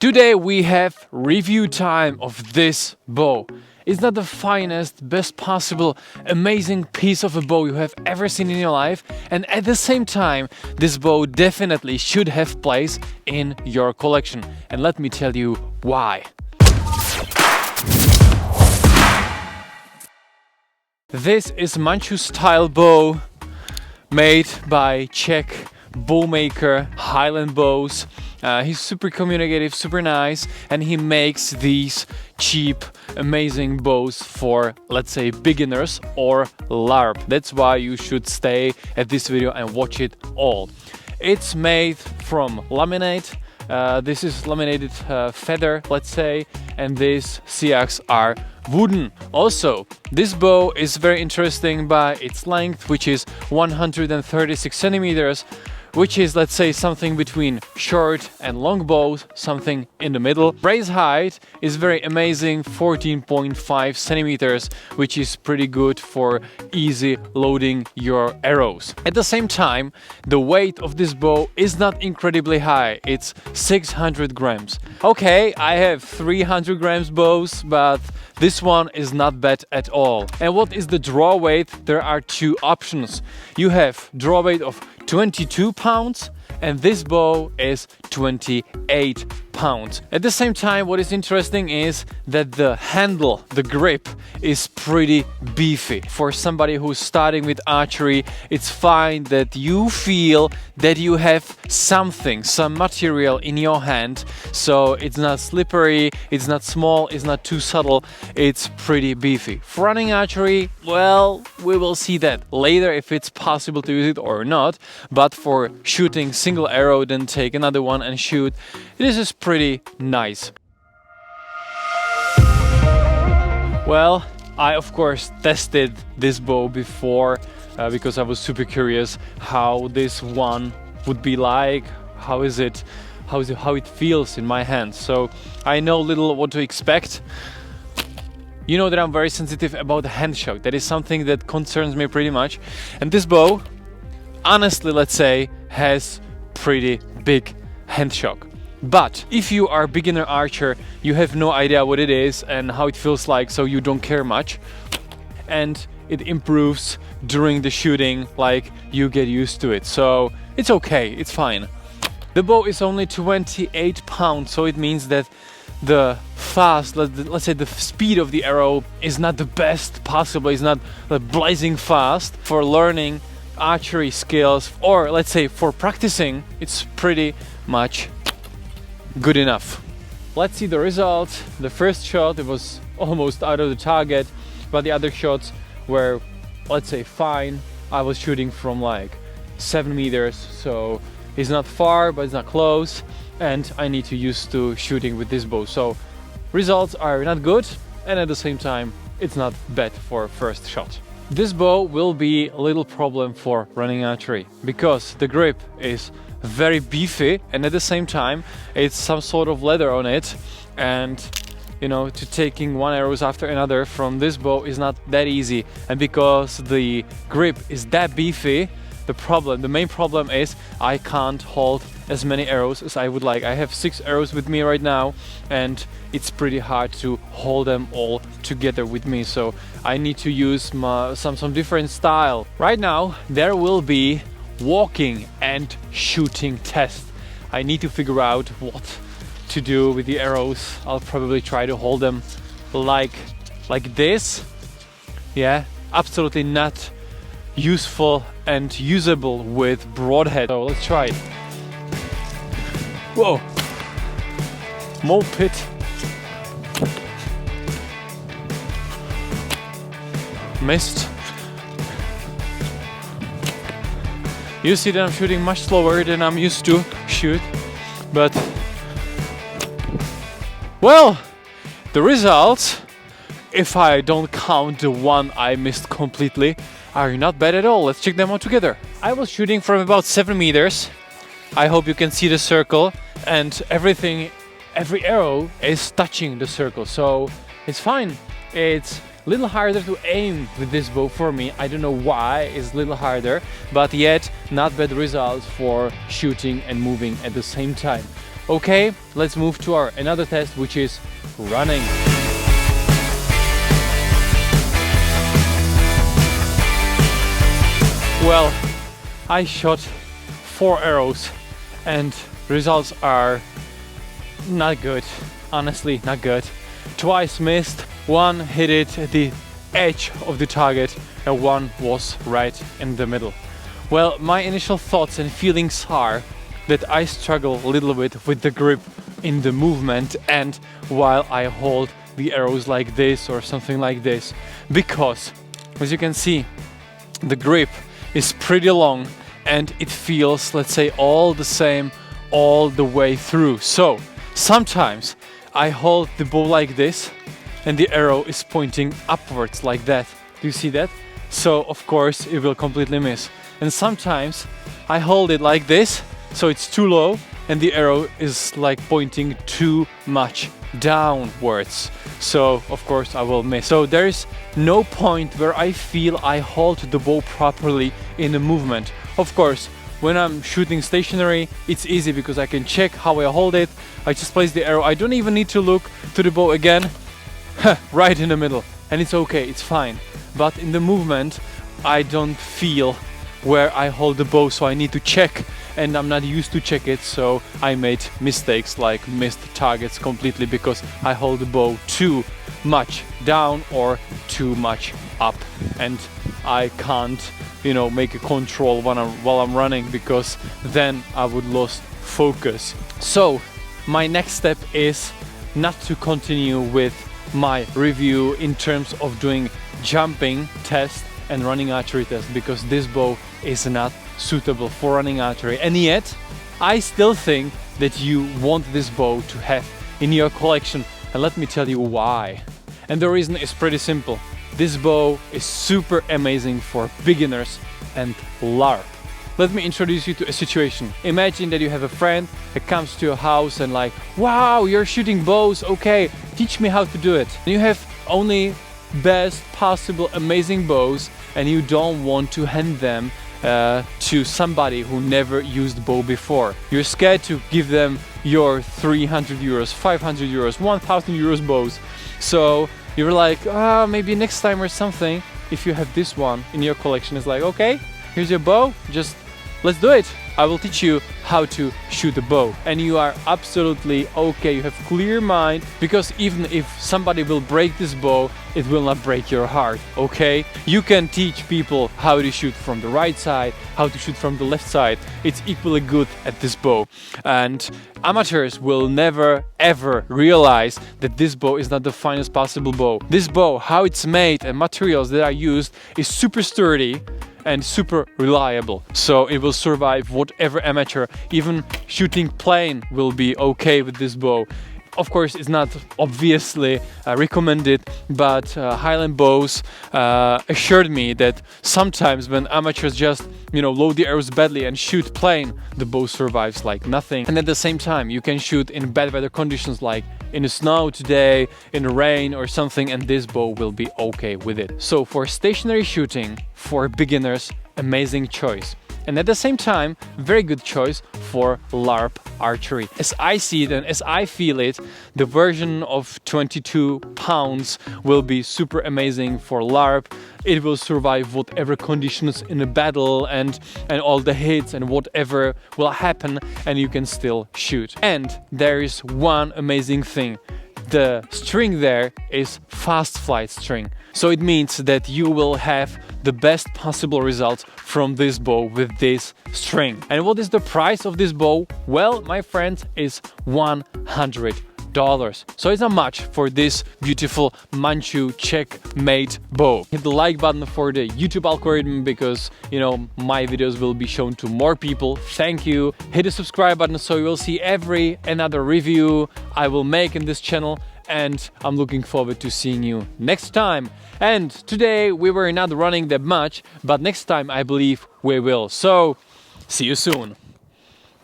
Today we have review time of this bow. It's not the finest, best possible, amazing piece of a bow you have ever seen in your life, and at the same time, this bow definitely should have place in your collection. And let me tell you why. This is Manchu style bow made by Czech bow maker Highland Bows. He's super communicative, super nice, and he makes these cheap, amazing bows for, let's say, beginners or LARP. That's why you should stay at this video and watch it all. It's made from laminate. This is laminated feather, let's say, and these siaks are wooden. Also, this bow is very interesting by its length, which is 136 centimeters, which is, let's say, something between short and long bows, something in the middle. Brace height is very amazing, 14.5 centimeters, which is pretty good for easy loading your arrows. At the same time, the weight of this bow is not incredibly high, it's 600 grams. Okay, I have 300 grams bows, but this one is not bad at all. And what is the draw weight? There are two options. You have draw weight of 22 pounds and this bow is 28 pounds. At the same time, what is interesting is that the handle, the grip, is pretty beefy. For somebody who's starting with archery, it's fine that you feel that you have something, some material in your hand, so it's not slippery, it's not small, it's not too subtle, it's pretty beefy. For running archery, well, we will see that later if it's possible to use it or not, but for shooting single arrow, then take another one and shoot, this is pretty nice. Well, I of course tested this bow before because I was super curious how this one would be like, how it feels in my hands. So I know little what to expect. You know that I'm very sensitive about the hand shock. That is something that concerns me pretty much. And this bow, honestly, let's say, has pretty big hand shock. But if you are a beginner archer, you have no idea what it is and how it feels like, so you don't care much. And it improves during the shooting, like you get used to it. So it's okay, it's fine. The bow is only 28 pounds, so it means that the fast, let's say the speed of the arrow is not the best possible, it's not blazing fast. For learning archery skills, or let's say for practicing, it's pretty much good enough. Let's see the result. The first shot, it was almost out of the target, but the other shots were, let's say, fine. I was shooting from like 7 meters, so it's not far, but it's not close, and I need to used to shooting with this bow. So results are not good, and at the same time, it's not bad for first shot. This bow will be a little problem for running archery because the grip is very beefy, and at the same time it's some sort of leather on it, and you know, to taking one arrows after another from this bow is not that easy. And because the grip is that beefy, the main problem is I can't hold as many arrows as I would like. I have 6 arrows with me right now, and it's pretty hard to hold them all together with me, so I need to use some different style. Right now there will be walking and shooting test. I need to figure out what to do with the arrows. I'll probably try to hold them like this. Yeah, absolutely not useful and usable with broadhead. So let's try it. Whoa! Moped. Missed. You see that I'm shooting much slower than I'm used to shoot, but well, the results, if I don't count the one I missed completely, are not bad at all. Let's check them out together. I was shooting from about 7 meters. I hope you can see the circle, and every arrow is touching the circle, so it's fine. It's a little harder to aim with this bow for me. I don't know why it's a little harder, but yet not bad results for shooting and moving at the same time. Okay, let's move to our another test, which is running. Well, I shot 4 arrows and results are not good. Honestly, not good. Twice missed, one hit it at the edge of the target and one was right in the middle. Well, my initial thoughts and feelings are that I struggle a little bit with the grip in the movement and while I hold the arrows like this or something like this, because as you can see, the grip is pretty long and it feels, let's say, all the same all the way through. So sometimes I hold the bow like this and the arrow is pointing upwards like that. Do you see that? So of course it will completely miss. And sometimes I hold it like this, so it's too low and the arrow is like pointing too much downwards. So of course I will miss. So there is no point where I feel I hold the bow properly in a movement. Of course, when I'm shooting stationary, it's easy because I can check how I hold it. I just place the arrow. I don't even need to look to the bow again. Right in the middle. And it's okay, it's fine. But in the movement, I don't feel where I hold the bow, so I need to check and I'm not used to check it, so I made mistakes like missed targets completely because I hold the bow too much down or too much up and I can't, you know, make a control while I'm running because then I would lose focus. So my next step is not to continue with my review in terms of doing jumping test and running archery test because this bow is not suitable for running archery, and yet I still think that you want this bow to have in your collection, and let me tell you why. And the reason is pretty simple. This bow is super amazing for beginners and LARP. Let me introduce you to a situation. Imagine that you have a friend that comes to your house and like, wow, you're shooting bows, okay, teach me how to do it. And you have only best possible amazing bows and you don't want to hand them to somebody who never used bow before. You're scared to give them your 300 euros, 500 euros, 1000 euros bows. So you're like, maybe next time or something, if you have this one in your collection, it's like, okay, here's your bow, just let's do it. I will teach you how to shoot a bow. And you are absolutely okay, you have clear mind, because even if somebody will break this bow, it will not break your heart, okay? You can teach people how to shoot from the right side, how to shoot from the left side. It's equally good at this bow. And amateurs will never ever realize that this bow is not the finest possible bow. This bow, how it's made and materials that are used is super sturdy and super reliable, so it will survive whatever amateur. Even shooting plane will be okay with this bow. Of course, it's not obviously recommended, but Highland bows assured me that sometimes when amateurs just, you know, load the arrows badly and shoot plain, the bow survives like nothing. And at the same time, you can shoot in bad weather conditions like in the snow today, in the rain or something, and this bow will be okay with it. So for stationary shooting, for beginners, amazing choice. And at the same time, very good choice for LARP archery. As I see it and as I feel it, the version of 22 pounds will be super amazing for LARP. It will survive whatever conditions in a battle and all the hits and whatever will happen, and you can still shoot. And there is one amazing thing. The string there is fast flight string. So it means that you will have the best possible results from this bow with this string. And what is the price of this bow? Well, my friends, is $100. So it's not much for this beautiful Manchu Czech made bow. Hit the like button for the YouTube algorithm because, you know, my videos will be shown to more people. Thank you. Hit the subscribe button so you will see another review I will make in this channel. And I'm looking forward to seeing you next time. And today we were not running that much, but next time I believe we will. So see you soon.